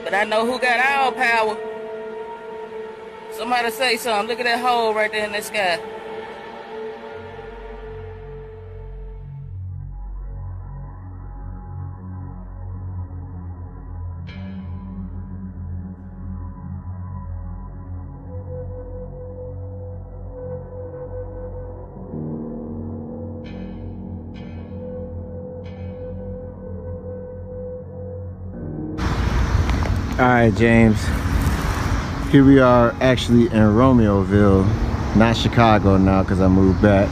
But I know who got all power. Somebody say something. Look at that hole right there in the sky. All right, James. Here we are actually in Romeoville, not Chicago now because I moved back.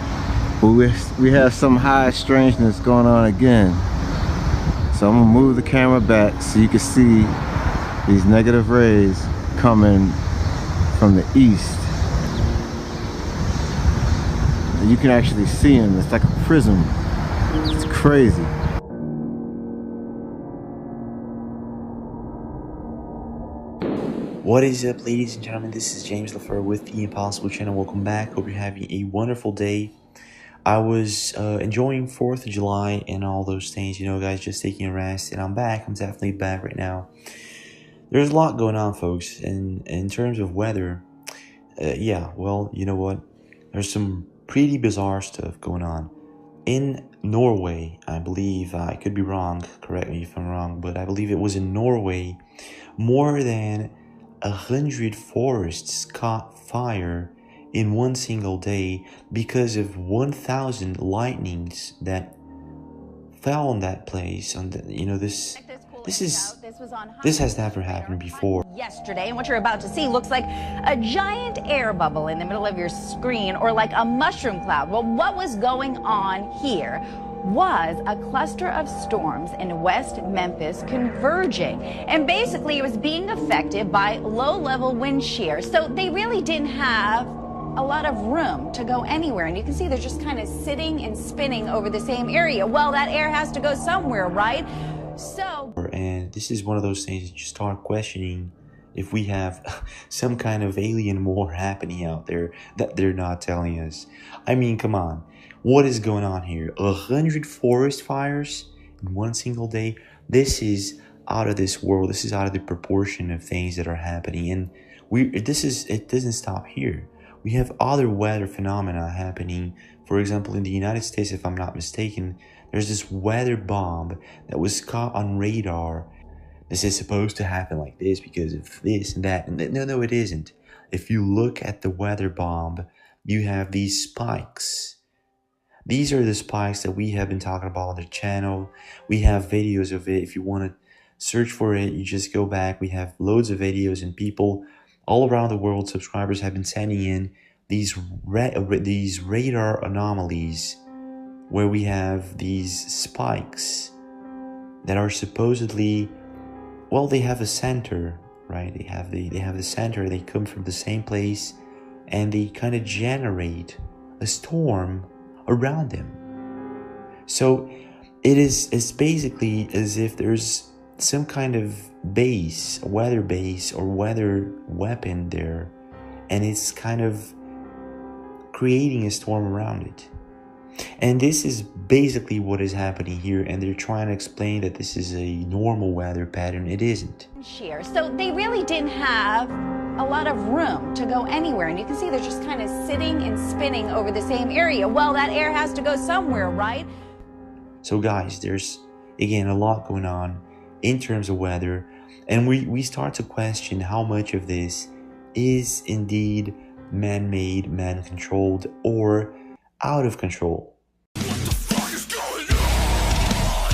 But we have some high strangeness going on again. So I'm gonna move the camera back so you can see these negative rays coming from the east. And you can actually see them. It's like a prism. It's crazy. What is up, ladies and gentlemen? This is James LaFleur with the Impossible Channel. Welcome back. Hope you're having a wonderful day. I was enjoying 4th of July and all those things, you know, guys, just taking a rest. And I'm back. I'm definitely back right now. There's a lot going on, folks. And in terms of weather, yeah, well, you know what? There's some pretty bizarre stuff going on. In Norway, I believe, I could be wrong, correct me if I'm wrong, but I believe it was in Norway, more than 100 forests caught fire in one single day because of 1,000 lightnings that fell on that place. And you know, this has never happened before. Yesterday, and what you're about to see looks like a giant air bubble in the middle of your screen, or like a mushroom cloud. Well, what was going on here was a cluster of storms in West Memphis converging, and basically it was being affected by low-level wind shear. So they really didn't have a lot of room to go anywhere, and you can see they're just kind of sitting and spinning over the same area. Well, that air has to go somewhere, right? So, and this is one of those things that you start questioning if we have some kind of alien war happening out there that they're not telling us. I mean, come on. What is going on here? 100 forest fires in one single day? This is out of this world. This is out of the proportion of things that are happening. And it doesn't stop here. We have other weather phenomena happening. For example, in the United States, if I'm not mistaken, there's this weather bomb that was caught on radar. This is supposed to happen like this because of this and that. And no, it isn't. If you look at the weather bomb, you have these spikes. These are the spikes that we have been talking about on the channel. We have videos of it. If you want to search for it, you just go back. We have loads of videos, and people all around the world, subscribers, have been sending in these radar anomalies where we have these spikes that are supposedly, well, they have a center, right? They have the center. They come from the same place, and they kind of generate a storm around them. So it's basically as if there's some kind of base, a weather base or weather weapon there, and it's kind of creating a storm around it. And this is basically what is happening here, and they're trying to explain that this is a normal weather pattern. It isn't. So they really didn't have a lot of room to go anywhere, and you can see they're just kind of sitting and spinning over the same area. Well, that air has to go somewhere, right? So guys, there's again a lot going on in terms of weather, and we start to question how much of this is indeed man-made, man-controlled, or out of control. What the fuck is going on?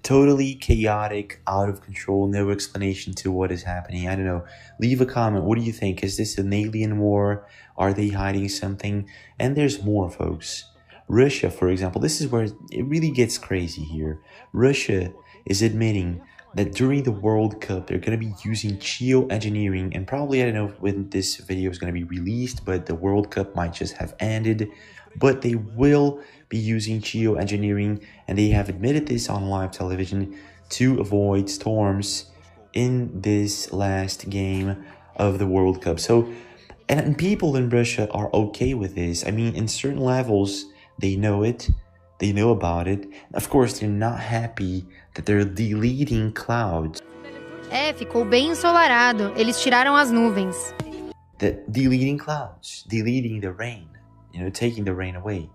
Totally chaotic, out of control, no explanation to what is happening. I don't know. Leave a comment. What do you think? Is this an alien war? Are they hiding something? And there's more, folks. Russia, for example, this is where it really gets crazy here. Russia is admitting that during the World Cup, they're going to be using geoengineering, and probably, I don't know when this video is going to be released, but the World Cup might just have ended, but they will be using geoengineering, and they have admitted this on live television to avoid storms in this last game of the World Cup. So, and people in Russia are okay with this. I mean, in certain levels, they know it. They know about it. Of course, they're not happy that they're deleting clouds. Ficou bem ensolarado. Eles tiraram as nuvens. Deleting clouds, deleting the rain, taking the rain away.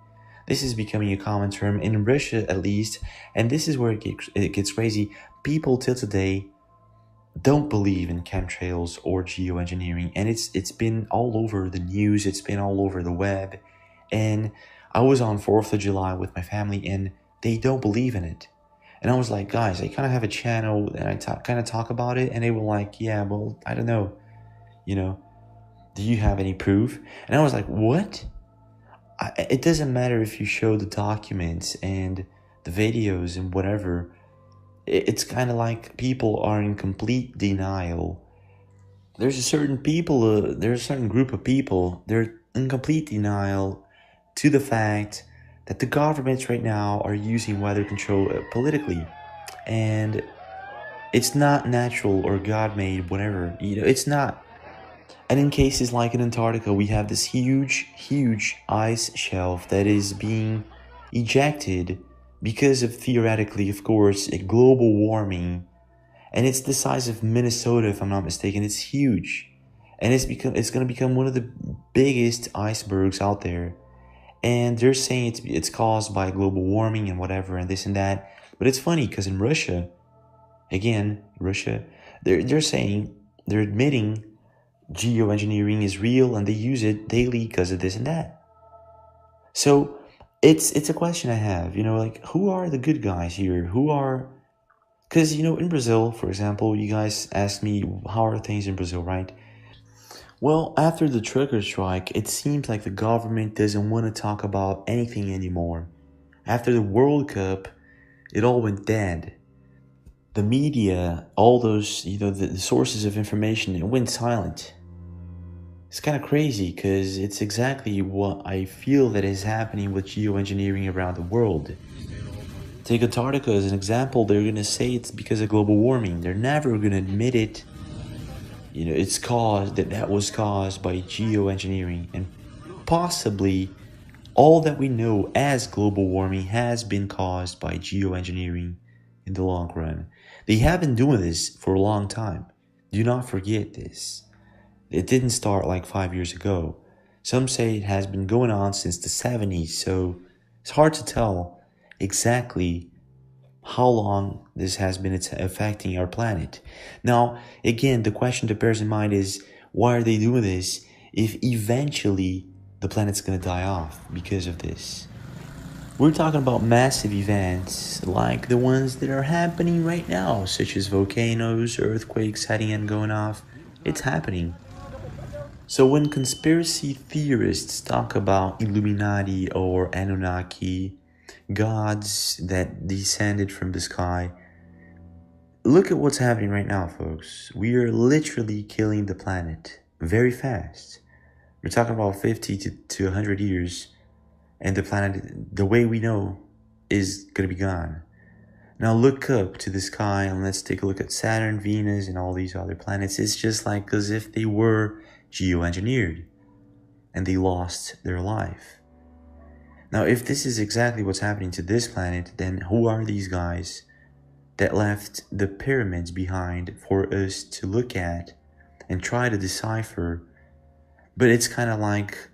This is becoming a common term in Russia, at least, and this is where it gets crazy. People till today don't believe in chemtrails or geoengineering, and it's been all over the news. It's been all over the web, and I was on 4th of July with my family, and they don't believe in it. And I was like, guys, I kind of have a channel, and I kind of talk about it, and they were like, yeah, well, I don't know, do you have any proof? And I was like, what? It doesn't matter if you show the documents and the videos and whatever. It's kind of like people are in complete denial. There's a certain group of people, they're in complete denial to the fact that the governments right now are using weather control politically. And it's not natural or God-made, whatever. It's not. And in cases like in Antarctica, we have this huge, huge ice shelf that is being ejected because of, theoretically, of course, a global warming. And it's the size of Minnesota, if I'm not mistaken. It's huge. And it's going to become one of the biggest icebergs out there. And they're saying it's caused by global warming and whatever and this and that. But it's funny because in Russia, they're saying, they're admitting geoengineering is real and they use it daily because of this and that. So it's a question I have, like, who are the good guys here? Because, in Brazil, for example, you guys asked me, how are things in Brazil, right? Well, after the trucker strike, it seems like the government doesn't want to talk about anything anymore. After the World Cup, it all went dead. The media, all those, the sources of information, it went silent. It's kind of crazy because it's exactly what I feel that is happening with geoengineering around the world. Take Antarctica as an example. They're going to say it's because of global warming. They're never going to admit it. That was caused by geoengineering, and possibly all that we know as global warming has been caused by geoengineering in the long run. They have been doing this for a long time. Do not forget this. It didn't start like 5 years ago. Some say it has been going on since the 70s, so it's hard to tell exactly how long this has been affecting our planet. Now, again, the question that bears in mind is, why are they doing this if eventually the planet's going to die off because of this? We're talking about massive events like the ones that are happening right now, such as volcanoes, earthquakes heading and going off. It's happening. So when conspiracy theorists talk about Illuminati or Anunnaki, gods that descended from the sky, look at what's happening right now, folks. We are literally killing the planet very fast. We're talking about 50 to 100 years, and the planet, the way we know, is going to be gone. Now look up to the sky and let's take a look at Saturn, Venus, and all these other planets. It's just like as if they were geoengineered and they lost their life. Now, if this is exactly what's happening to this planet, then who are these guys that left the pyramids behind for us to look at and try to decipher? But it's kind of like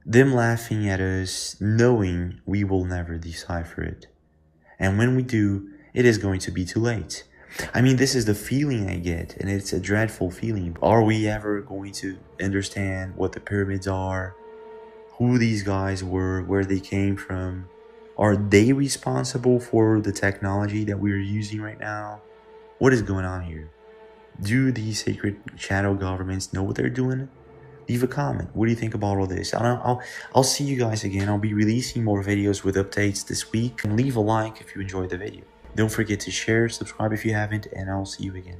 them laughing at us, knowing we will never decipher it. And when we do, it is going to be too late. I mean, this is the feeling I get, and it's a dreadful feeling. Are we ever going to understand what the pyramids are? Who these guys were, where they came from? Are they responsible for the technology that we're using right now? What is going on here? Do these sacred shadow governments know what they're doing? Leave a comment. What do you think about all this? I'll see you guys again. I'll be releasing more videos with updates this week. And leave a like if you enjoyed the video. Don't forget to share, subscribe if you haven't, and I'll see you again.